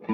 I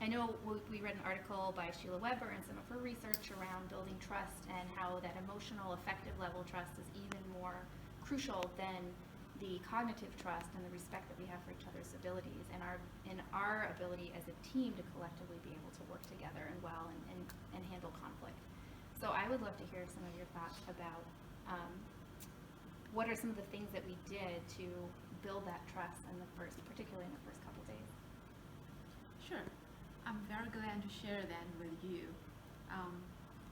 know we read an article by Sheila Weber and some of her research around building trust and how that emotional effective level trust is even more crucial than the cognitive trust and the respect that we have for each other's abilities and our ability as a team to collectively be able to work together and well and handle conflict. So I would love to hear some of your thoughts about what are some of the things that we did to build that trust particularly in the first couple days. Sure. I'm very glad to share that with you.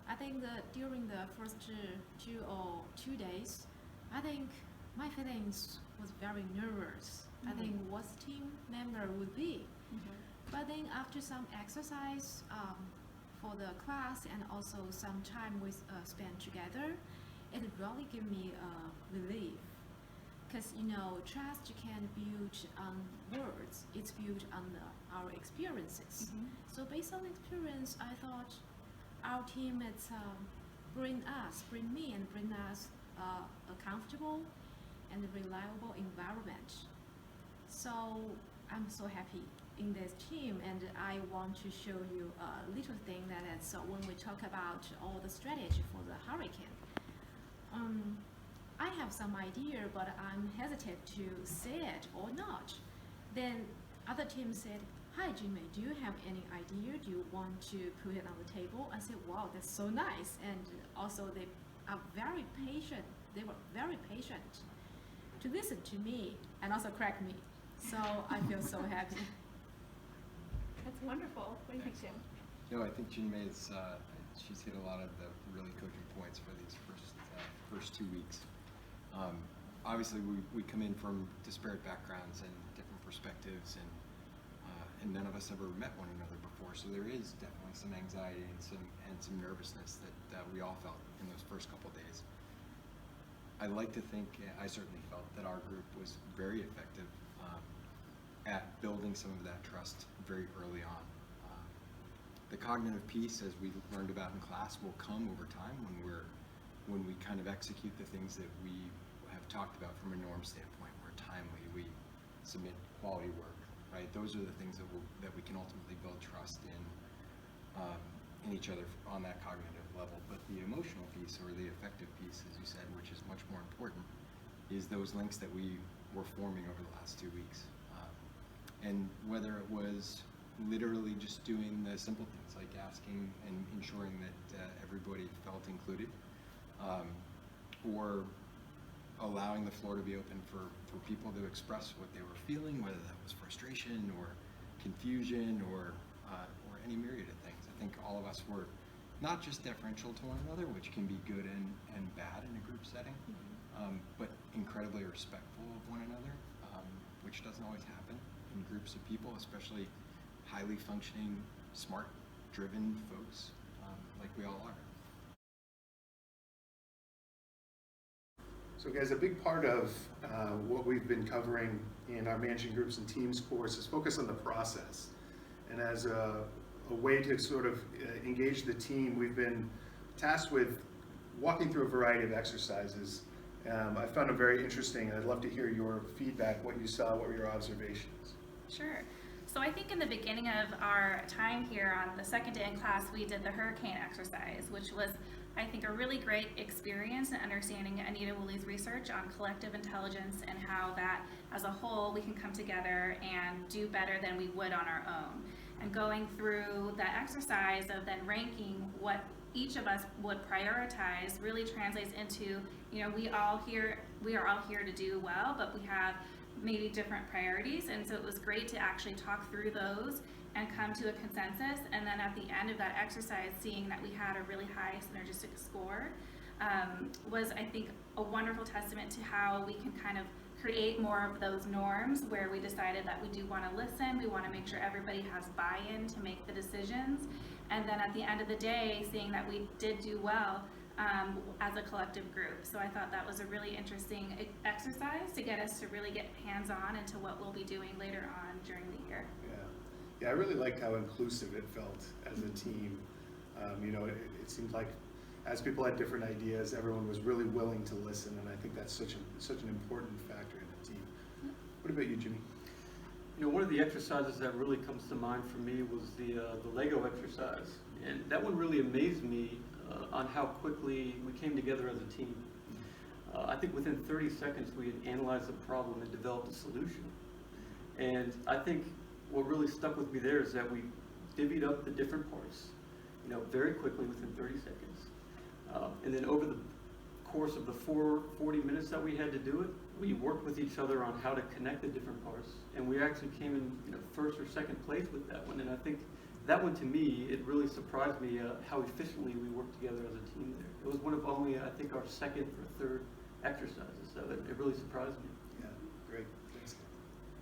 I think that during the first 2 days, I think my feelings was very nervous. Mm-hmm. I think what team member would be. Mm-hmm. But then after some exercise for the class and also some time we spent together, it really gave me relief. Because trust can build on words. It's built on our experiences. Mm-hmm. So based on experience, I thought our teammates bring me a comfortable and reliable environment. So I'm so happy in this team, and I want to show you a little thing that is when we talk about all the strategy for the hurricane. I have some idea, but I'm hesitant to say it or not. Then other team said, "Hi Jimmy, do you have any idea? Do you want to put it on the table?" I said, "Wow, that's so nice." And also they are very patient. They were very patient to listen to me and also correct me. So I feel so happy. That's wonderful. What do you think, Jim? I think Jinmei is she's hit a lot of the really cogent points for these first 2 weeks. Obviously, we come in from disparate backgrounds and different perspectives, and none of us ever met one another before. So there is definitely some anxiety and some nervousness that we all felt in those first couple of days. I like to think, I certainly felt that our group was very effective at building some of that trust very early on. The cognitive piece, as we learned about in class, will come over time when we kind of execute the things that we have talked about from a norm standpoint. We're timely, we submit quality work, right? Those are the things that we can ultimately build trust in each other on that cognitive level. But the emotional piece, or the affective piece, as you said, which is much more important, is those links that we were forming over the last 2 weeks. And whether it was literally just doing the simple things like asking and ensuring that everybody felt included, or allowing the floor to be open for people to express what they were feeling, whether that was frustration or confusion or any myriad of things. I think all of us were not just deferential to one another, which can be good and bad in a group setting, but incredibly respectful of one another, which doesn't always happen in groups of people, especially highly functioning, smart, driven folks like we all are. So guys, a big part of what we've been covering in our Managing Groups and Teams course is focus on the process. And as a way to sort of engage the team, we've been tasked with walking through a variety of exercises. I found them very interesting, and I'd love to hear your feedback, what you saw, what were your observations? Sure. So I think in the beginning of our time here on the second day in class, we did the hurricane exercise, which was, I think, a really great experience in understanding Anita Woolley's research on collective intelligence and how that, as a whole, we can come together and do better than we would on our own. And going through that exercise of then ranking what each of us would prioritize really translates into, we are all here to do well, but we have maybe different priorities. And so it was great to actually talk through those and come to a consensus. And then at the end of that exercise, seeing that we had a really high synergistic score was, I think, a wonderful testament to how we can kind of create more of those norms where we decided that we do want to listen, we want to make sure everybody has buy-in to make the decisions, and then at the end of the day, seeing that we did do well as a collective group. So I thought that was a really interesting exercise to get us to really get hands-on into what we'll be doing later on during the year. Yeah, I really liked how inclusive it felt as a team. It seemed like as people had different ideas, everyone was really willing to listen, and I think that's such an important factor in a team. What about you, Jimmy? One of the exercises that really comes to mind for me was the Lego exercise, and that one really amazed me on how quickly we came together as a team. I think within 30 seconds we had analyzed the problem and developed a solution. And I think what really stuck with me there is that we divvied up the different parts, very quickly within 30 seconds. And then over the course of the 40 minutes that we had to do it, we worked with each other on how to connect the different parts. And we actually came in first or second place with that one. And I think that one, to me, it really surprised me how efficiently we worked together as a team there. It was one of only, I think, our second or third exercises, so it really surprised me. Yeah, great. Thanks.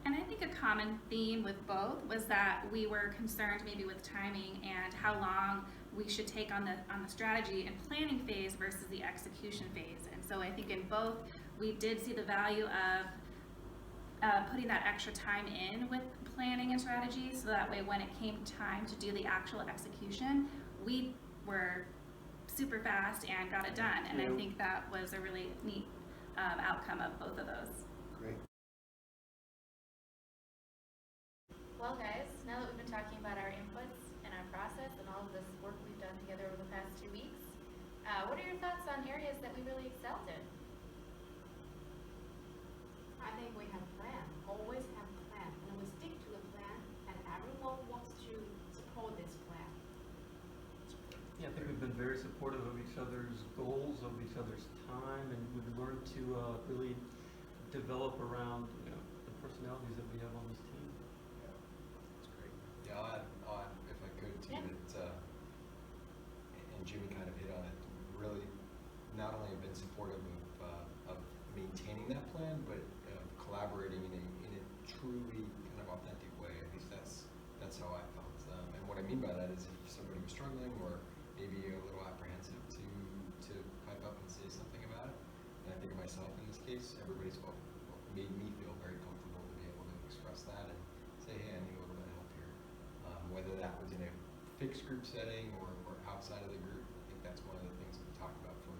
And I think a common theme with both was that we were concerned maybe with timing and how long we should take on the strategy and planning phase versus the execution phase. And so I think in both, we did see the value of putting that extra time in with planning and strategy, so that way when it came time to do the actual execution, we were super fast and got it done. And I think that was a really neat outcome of both of those. Great. Well guys, now that we've been talking about our inputs and our process and all of this work we've done together over the past 2 weeks, what are your thoughts on areas that we really excelled in? I think we have a plan, always have a plan, and we stick to the plan, and everyone wants to support this plan. Yeah, I think we've been very supportive of each other's goals, of each other's time, and we've learned to really develop around the personalities that we have on this team. That's great. Yeah, I'll add if I could too, that, and Jimmy kind of hit on it, really not only have been supportive of maintaining that plan, but collaborating in a truly kind of authentic way. At least that's how I felt. And what I mean by that is if somebody was struggling or maybe a little apprehensive to pipe up and say something about it, and I think of myself in this case, everybody's made me feel very comfortable to be able to express that and say, hey, I need a little bit of help here. Whether that was in a fixed group setting or outside of the group, I think that's one of the things that we talked about from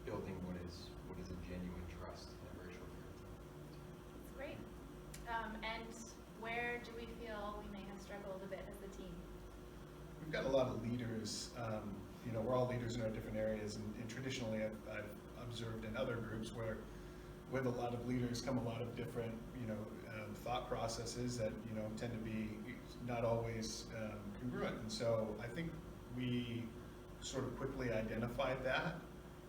building what is a genuine trust in a very short period of time. That's great. And where do we feel we may have struggled a bit as a team? We've got a lot of leaders. We're all leaders in our different areas, and traditionally I've observed in other groups where with a lot of leaders come a lot of different thought processes that tend to be not always congruent. And so I think we sort of quickly identified that,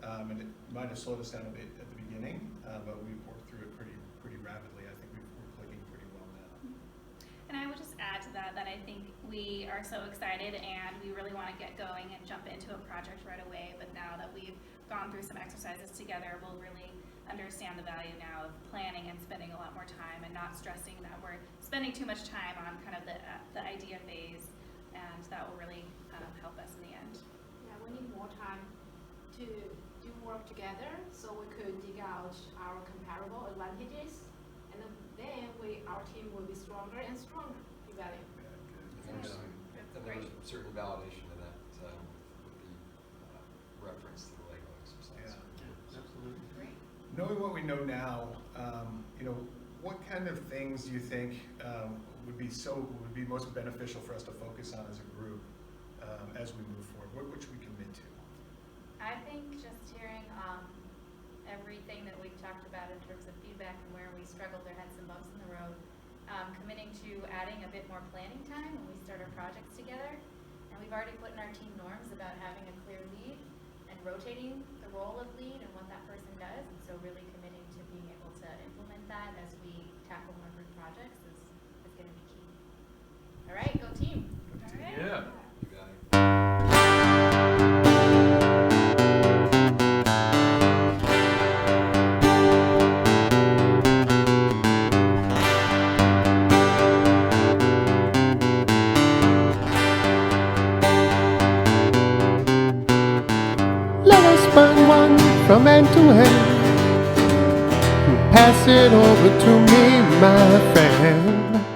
and it might have slowed us down a bit at the beginning, but we've worked through it pretty rapidly. I think we're clicking pretty well now. And I would just add to that I think we are so excited and we really want to get going and jump into a project right away. But now that we've gone through some exercises together, we'll really understand the value now of planning and spending a lot more time and not stressing that we're spending too much time on kind of the idea phase, and that will really help us in the end. Yeah, we need more time to do work together so we could dig out our comparable advantages, and then our team will be stronger and stronger. You got it. And there was certain validation of that with the reference to the Lego exercise. Yeah. Absolutely. Great. Knowing what we know now, what kind of things do you think would be most beneficial for us to focus on as a group as we move forward? What should we commit to? I think just hearing everything that we talked about in terms of feedback and where we struggled or had some bumps in the road, committing to adding a bit more planning time when we start our projects together. And we've already put in our team norms about having a clear lead and rotating the role of lead and what that person does. And so really committing to being able to implement that as we tackle more group projects is going to be key. All right, go team. All right. Yeah. You got it. burn one from end to end. Pass it over to me, my friend.